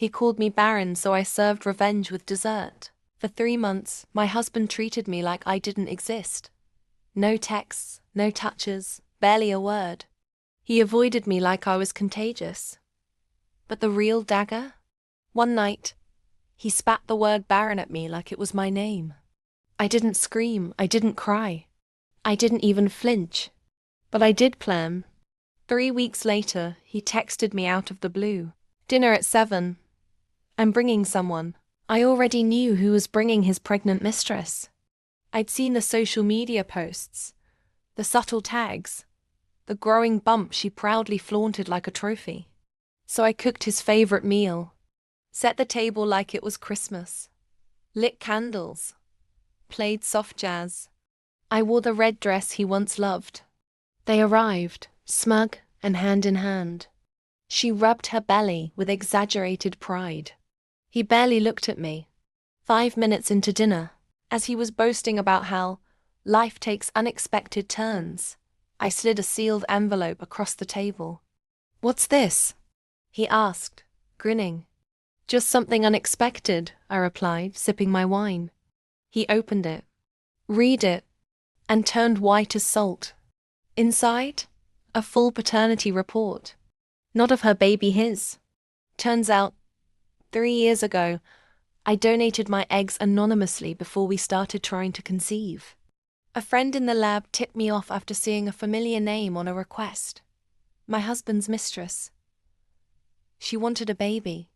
He called me Barren, so I served revenge with dessert. For 3 months, my husband treated me like I didn't exist. No texts, no touches, barely a word. He avoided me like I was contagious. But the real dagger? One night, he spat the word Barren at me like it was my name. I didn't scream, I didn't cry. I didn't even flinch. But I did plum. 3 weeks later, he texted me out of the blue. Dinner at 7. I'm bringing someone. I already knew who was bringing his pregnant mistress. I'd seen the social media posts, the subtle tags, the growing bump she proudly flaunted like a trophy. So I cooked his favorite meal, set the table like it was Christmas, lit candles, played soft jazz. I wore the red dress he once loved. They arrived, smug and hand in hand. She rubbed her belly with exaggerated pride. He barely looked at me. 5 minutes into dinner, as he was boasting about how life takes unexpected turns, I slid a sealed envelope across the table. "What's this?" he asked, grinning. "Just something unexpected," I replied, sipping my wine. He opened it, read it, and turned white as salt. Inside, a full paternity report. Not of her baby, his. Turns out, 3 years ago, I donated my eggs anonymously before we started trying to conceive. A friend in the lab tipped me off after seeing a familiar name on a request. My husband's mistress. She wanted a baby.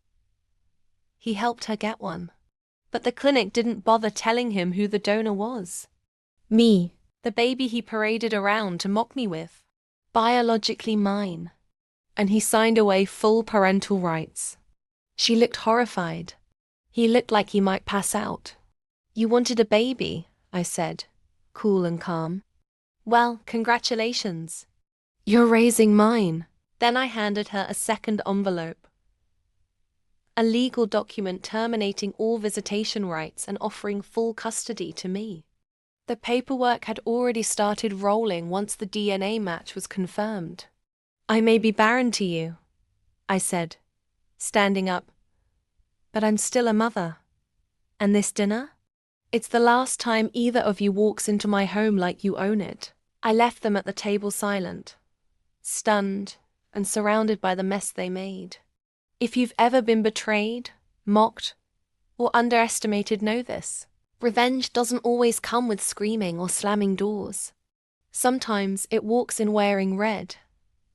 He helped her get one. But the clinic didn't bother telling him who the donor was. Me, the baby he paraded around to mock me with. Biologically mine. And he signed away full parental rights. She looked horrified. He looked like he might pass out. "You wanted a baby," I said, cool and calm. "Well, congratulations. You're raising mine." Then I handed her a second envelope. A legal document terminating all visitation rights and offering full custody to me. The paperwork had already started rolling once the DNA match was confirmed. "I may be barren to you," I said, standing up, "but I'm still a mother. And this dinner? It's the last time either of you walks into my home like you own it." I left them at the table silent, stunned, and surrounded by the mess they made. If you've ever been betrayed, mocked, or underestimated, know this. Revenge doesn't always come with screaming or slamming doors. Sometimes it walks in wearing red,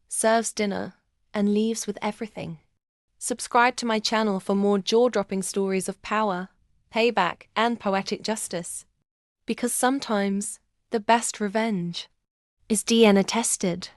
serves dinner, and leaves with everything. Subscribe to my channel for more jaw-dropping stories of power, payback, and poetic justice. Because sometimes the best revenge is DNA tested.